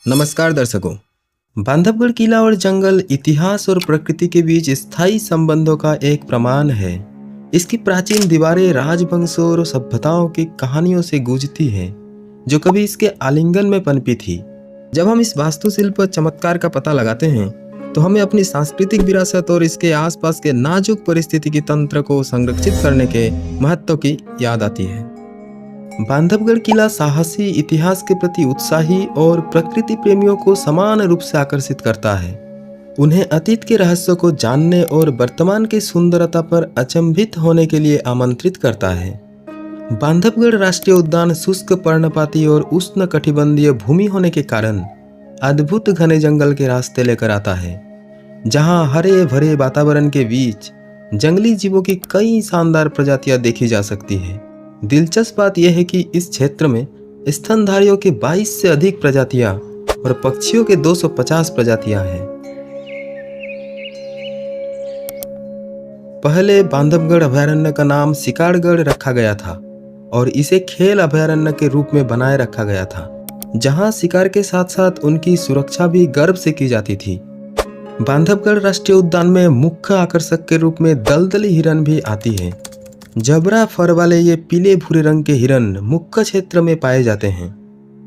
नमस्कार दर्शकों। बांधवगढ़ किला और जंगल इतिहास और प्रकृति के बीच स्थायी संबंधों का एक प्रमाण है। इसकी प्राचीन दीवारें राजवंशों और सभ्यताओं की कहानियों से गूंजती हैं, जो कभी इसके आलिंगन में पनपी थी। जब हम इस वास्तुशिल्प चमत्कार का पता लगाते हैं, तो हमें अपनी सांस्कृतिक विरासत और इसके आसपास के नाजुक परिस्थितिकी तंत्र को संरक्षित करने के महत्व की याद आती है। बांधवगढ़ किला साहसी, इतिहास के प्रति उत्साही और प्रकृति प्रेमियों को समान रूप से आकर्षित करता है। उन्हें अतीत के रहस्यों को जानने और वर्तमान की सुंदरता पर अचंभित होने के लिए आमंत्रित करता है। बांधवगढ़ राष्ट्रीय उद्यान शुष्क पर्णपाती और उष्णकटिबंधीय भूमि होने के कारण अद्भुत घने जंगल के रास्ते लेकर आता है, जहां हरे भरे वातावरण के बीच जंगली जीवों की कई शानदार प्रजातियां देखी जा सकती है। दिलचस्प बात यह है कि इस क्षेत्र में स्तनधारियों की 22 से अधिक प्रजातियां और पक्षियों के 250 प्रजातियां हैं। पहले बांधवगढ़ अभयारण्य का नाम शिकारगढ़ रखा गया था और इसे खेल अभयारण्य के रूप में बनाए रखा गया था, जहां शिकार के साथ साथ उनकी सुरक्षा भी गर्व से की जाती थी। बांधवगढ़ राष्ट्रीय उद्यान में मुख्य आकर्षक के रूप में दलदली हिरन भी आती है। जबरा फर वाले ये पीले भूरे रंग के हिरन मुख्य क्षेत्र में पाए जाते हैं,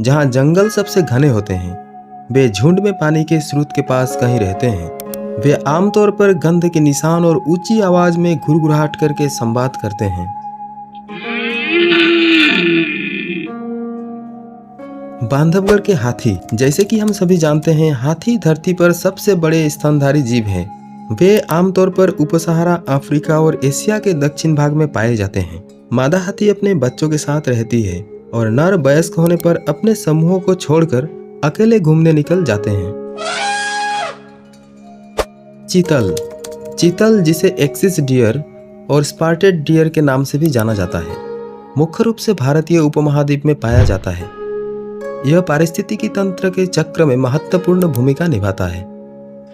जहां जंगल सबसे घने होते हैं। वे झुंड में पानी के स्रोत के पास कहीं रहते हैं। वे आमतौर पर गंध के निशान और ऊंची आवाज में घुरघुराहट करके संवाद करते हैं। बांधवगढ़ के हाथी, जैसे कि हम सभी जानते हैं, हाथी धरती पर सबसे बड़े स्तनधारी जीव हैं। वे आमतौर पर उपसहारा अफ्रीका और एशिया के दक्षिण भाग में पाए जाते हैं। मादा हाथी अपने बच्चों के साथ रहती है और नर वयस्क होने पर अपने समूहों को छोड़कर अकेले घूमने निकल जाते हैं। चीतल, जिसे एक्सिस डियर और स्पार्टेड डियर के नाम से भी जाना जाता है, मुख्य रूप से भारतीय उपमहाद्वीप में पाया जाता है। यह पारिस्थितिकी तंत्र के चक्र में महत्वपूर्ण भूमिका निभाता है।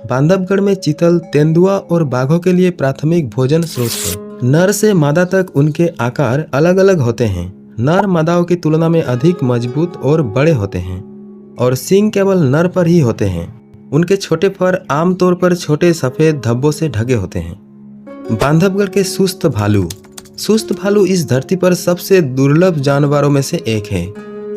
बांधवगढ़ में चीतल, तेंदुआ और बाघों के लिए प्राथमिक भोजन स्रोत है। नर से मादा तक उनके आकार अलग अलग होते हैं। नर मादाओं की तुलना में अधिक मजबूत और बड़े होते हैं और सींग केवल नर पर ही होते हैं। उनके छोटे फर आमतौर पर छोटे सफेद धब्बों से ढके होते हैं। बांधवगढ़ के सुस्त भालू इस धरती पर सबसे दुर्लभ जानवरों में से एक है।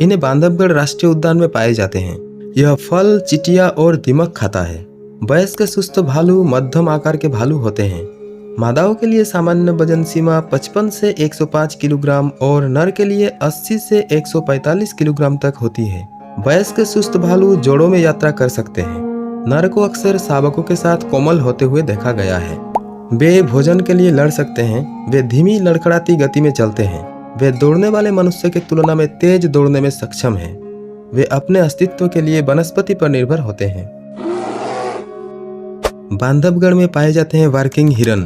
इन्हें बांधवगढ़ राष्ट्रीय उद्यान में पाए जाते हैं। यह फल, चिटिया और दीमक खाता है। वयस्क सुस्त भालू मध्यम आकार के भालू होते हैं। मादाओं के लिए सामान्य वजन सीमा 55 से 105 किलोग्राम और नर के लिए 80 से 145 किलोग्राम तक होती है। वयस्क सुस्त भालू जोड़ों में यात्रा कर सकते हैं। नर को अक्सर शावकों के साथ कोमल होते हुए देखा गया है। वे भोजन के लिए लड़ सकते हैं। वे धीमी लड़खड़ाती गति में चलते हैं। वे दौड़ने वाले मनुष्य की तुलना में तेज दौड़ने में सक्षम हैं। वे अपने अस्तित्व के लिए वनस्पति पर निर्भर होते हैं। बांधवगढ़ में पाए जाते हैं वर्किंग हिरन,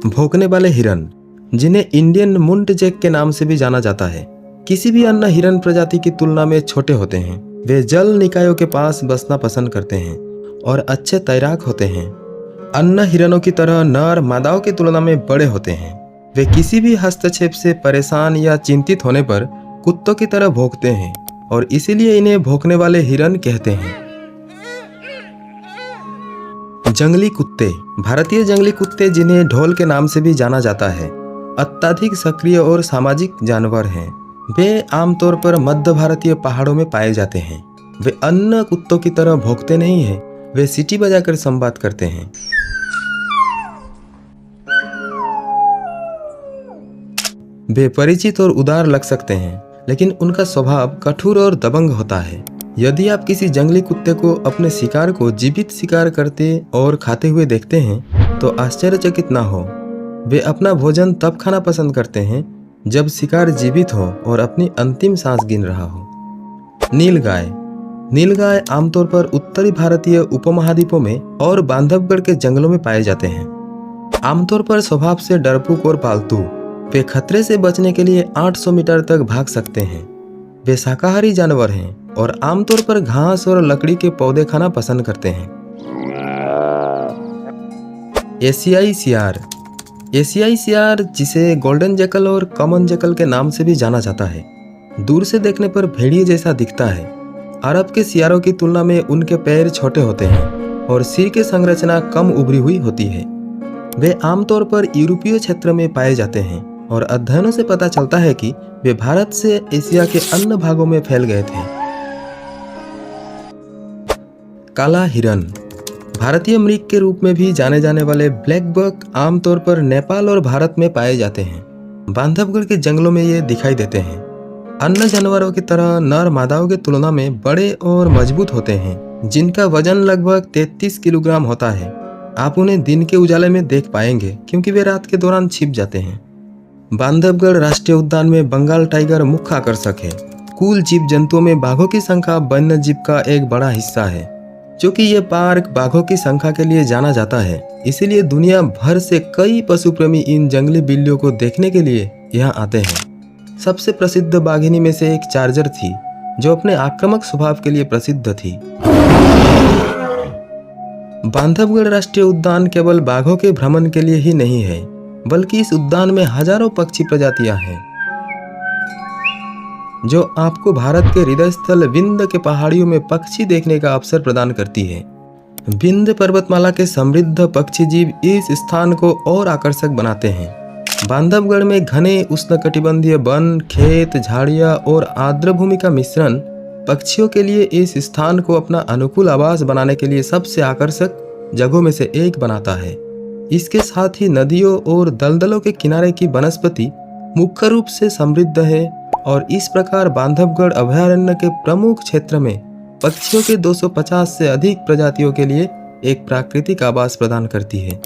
भौंकने वाले हिरन, जिन्हें इंडियन मुंटजैक के नाम से भी जाना जाता है। किसी भी अन्य हिरन प्रजाति की तुलना में छोटे होते हैं। वे जल निकायों के पास बसना पसंद करते हैं और अच्छे तैराक होते हैं। अन्य हिरनों की तरह नर मादाओं की तुलना में बड़े होते हैं। वे किसी भी हस्तक्षेप से परेशान या चिंतित होने पर कुत्तों की तरह भौंकते हैं और इसीलिए इन्हें भौंकने वाले हिरन कहते हैं। जंगली कुत्ते, भारतीय जंगली कुत्ते, जिन्हें ढोल के नाम से भी जाना जाता है, अत्यधिक सक्रिय और सामाजिक जानवर हैं। वे आमतौर पर मध्य भारतीय पहाड़ों में पाए जाते हैं। वे अन्य कुत्तों की तरह भौंकते नहीं हैं। वे सीटी बजाकर संवाद करते हैं। वे परिचित और उदार लग सकते हैं, लेकिन उनका स्वभाव कठोर और दबंग होता है। यदि आप किसी जंगली कुत्ते को अपने शिकार को जीवित शिकार करते और खाते हुए देखते हैं, तो आश्चर्यचकित ना हो। वे अपना भोजन तब खाना पसंद करते हैं जब शिकार जीवित हो और अपनी अंतिम सांस गिन रहा हो। नीलगाय आमतौर पर उत्तरी भारतीय उपमहाद्वीपों में और बांधवगढ़ के जंगलों में पाए जाते हैं। आमतौर पर स्वभाव से डरपोक और पालतू, वे खतरे से बचने के लिए 800 मीटर तक भाग सकते हैं। वे शाकाहारी जानवर हैं और आमतौर पर घास और लकड़ी के पौधे खाना पसंद करते हैं। एशियाई सियार, जिसे गोल्डन जैकल और कॉमन जैकल के नाम से भी जाना जाता है, दूर से देखने पर भेड़िए जैसा दिखता है। अरब के सियारों की तुलना में उनके पैर छोटे होते हैं और सिर की संरचना कम उभरी हुई होती है। वे आमतौर पर यूरोपीय क्षेत्र में पाए जाते हैं और अध्ययनों से पता चलता है कि वे भारत से एशिया के अन्य भागों में फैल गए थे। काला हिरन। भारतीय मृग के रूप में भी जाने जाने वाले ब्लैक बक आमतौर पर नेपाल और भारत में पाए जाते हैं। बांधवगढ़ के जंगलों में ये दिखाई देते हैं। अन्य जानवरों की तरह नर मादाओं की तुलना में बड़े और मजबूत होते हैं, जिनका वजन लगभग 33 किलोग्राम होता है। आप उन्हें दिन के उजाले में देख पाएंगे क्योंकि वे रात के दौरान छिप जाते हैं। बांधवगढ़ राष्ट्रीय उद्यान में बंगाल टाइगर मुख्य आकर्षक है। कुल जीव जंतुओं में बाघों की संख्या वन्य जीव का एक बड़ा हिस्सा है। क्योंकि ये पार्क बाघों की संख्या के लिए जाना जाता है, इसीलिए दुनिया भर से कई पशु प्रेमी इन जंगली बिल्लियों को देखने के लिए यहाँ आते हैं। सबसे प्रसिद्ध बाघिनी में से एक चार्जर थी, जो अपने आक्रामक स्वभाव के लिए प्रसिद्ध थी। बांधवगढ़ राष्ट्रीय उद्यान केवल बाघों के भ्रमण के लिए ही नहीं है, बल्कि इस उद्यान में हजारों पक्षी प्रजातियां हैं, जो आपको भारत के हृदय स्थल विंध्य के पहाड़ियों में पक्षी देखने का अवसर प्रदान करती है। विंध्य पर्वतमाला के समृद्ध पक्षी जीव इस स्थान को और आकर्षक बनाते हैं। बांधवगढ़ में घने उष्णकटिबंधीय वन, खेत, झाड़ियां और आर्द्र भूमि का मिश्रण पक्षियों के लिए इस स्थान को अपना अनुकूल आवास बनाने के लिए सबसे आकर्षक जगहों में से एक बनाता है। इसके साथ ही नदियों और दलदलों के किनारे की वनस्पति मुख्य रूप से समृद्ध है और इस प्रकार बांधवगढ़ अभयारण्य के प्रमुख क्षेत्र में पक्षियों के 250 से अधिक प्रजातियों के लिए एक प्राकृतिक आवास प्रदान करती है।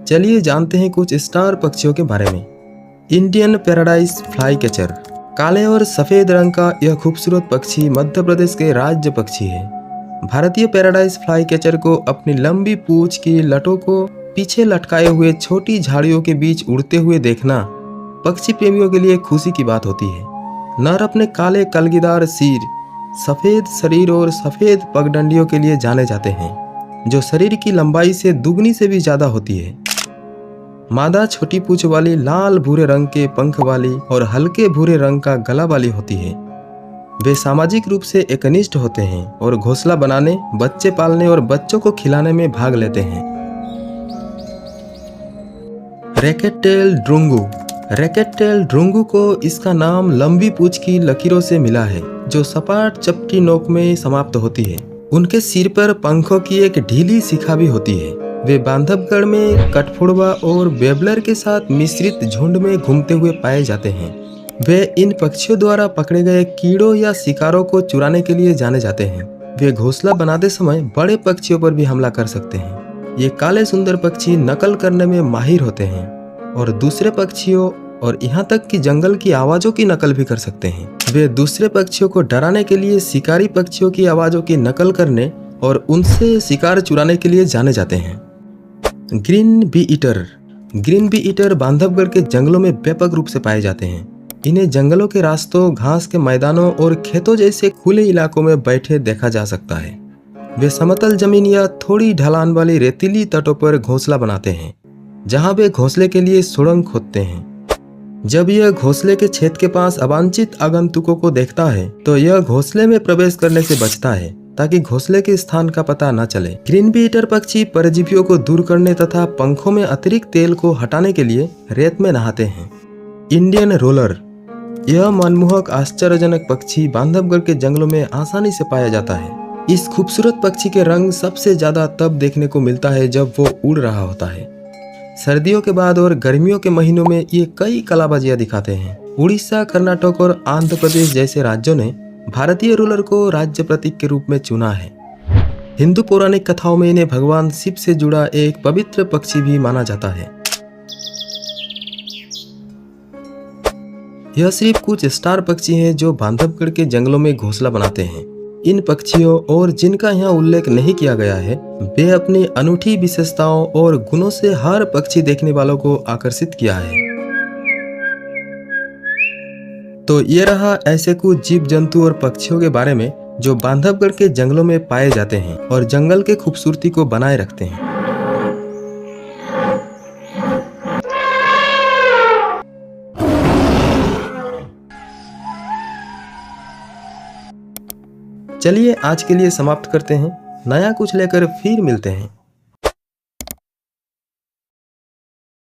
चलिए जानते हैं कुछ स्टार पक्षियों के बारे में। Indian paradise fly catcher. काले और सफेद रंग का यह खूबसूरत पक्षी मध्य प्रदेश के राज्य पक्षी है। भारतीय पैराडाइज फ्लाई कैचर को अपनी लंबी पूंछ की लटों को पीछे लटकाए हुए छोटी झाड़ियों के बीच उड़ते हुए देखना पक्षी प्रेमियों के लिए खुशी की बात होती है। नर अपने काले कलगीदार सिर, सफेद शरीर और सफेद पगडंडियों के लिए जाने जाते हैं, जो शरीर की लंबाई से दुगनी से भी ज्यादा होती है। मादा छोटी पूंछ वाली लाल भूरे रंग के पंख वाली और हल्के भूरे रंग का गला वाली होती है। वे सामाजिक रूप से एकनिष्ठ होते हैं और घोंसला बनाने, बच्चे पालने और बच्चों को खिलाने में भाग लेते हैं। Racket tail drongo. Racket tail drongo को इसका नाम लंबी पूंछ की लकीरों से मिला है, जो सपाट चपटी नोक में समाप्त होती है। उनके सिर पर पंखों की एक ढीली शिखा भी होती है। वे बांधवगढ़ में कठफोड़वा और वेबलर के साथ मिश्रित झुंड में घूमते हुए पाए जाते हैं। वे इन पक्षियों द्वारा पकड़े गए कीड़ों या शिकारों को चुराने के लिए जाने जाते हैं। वे घोंसला बनाते समय बड़े पक्षियों पर भी हमला कर सकते हैं। ये काले सुंदर पक्षी नकल करने में माहिर होते हैं और दूसरे पक्षियों और यहाँ तक कि जंगल की आवाजों की नकल भी कर सकते हैं। वे दूसरे पक्षियों को डराने के लिए शिकारी पक्षियों की आवाजों की नकल करने और उनसे शिकार चुराने के लिए जाने जाते हैं। Green bee eater. Green bee eater Bandhavgarh के जंगलों में व्यापक रूप से पाए जाते हैं। इन्हें जंगलों के रास्तों, घास के मैदानों और खेतों जैसे खुले इलाकों में बैठे देखा जा सकता है। वे समतल जमीन या थोड़ी ढलान वाली रेतीली तटों पर घोंसला बनाते हैं, जहां वे घोंसले के लिए सुरंग खोदते हैं। जब यह घोंसले के छेद के पास अवांछित आगंतुकों को देखता है, तो यह घोंसले में प्रवेश करने से बचता है, ताकि घोंसले के स्थान का पता न चले। ग्रीन बी ईटर पक्षी परजीवियों को दूर करने तथा पंखों में अतिरिक्त तेल को हटाने के लिए रेत में नहाते हैं। Indian roller. यह मनमोहक आश्चर्यजनक पक्षी बांधवगढ़ के जंगलों में आसानी से पाया जाता है। इस खूबसूरत पक्षी के रंग सबसे ज्यादा तब देखने को मिलता है जब वो उड़ रहा होता है। सर्दियों के बाद और गर्मियों के महीनों में ये कई कलाबाजियां दिखाते हैं। उड़ीसा, कर्नाटक और आंध्र प्रदेश जैसे राज्यों ने भारतीय रूलर को राज्य प्रतीक के रूप में चुना है। हिंदू पौराणिक कथाओं में इन्हें भगवान शिव से जुड़ा एक पवित्र पक्षी भी माना जाता है। यह सिर्फ कुछ स्टार पक्षी हैं जो बांधवगढ़ के जंगलों में घोंसला बनाते हैं। इन पक्षियों और जिनका यहाँ उल्लेख नहीं किया गया है, वे अपनी अनूठी विशेषताओं और गुणों से हर पक्षी देखने वालों को आकर्षित किया है। तो ये रहा ऐसे कुछ जीव जंतु और पक्षियों के बारे में जो बांधवगढ़ के जंगलों में पाए जाते हैं और जंगल के खूबसूरती को बनाए रखते हैं। चलिए आज के लिए समाप्त करते हैं, नया कुछ लेकर फिर मिलते हैं।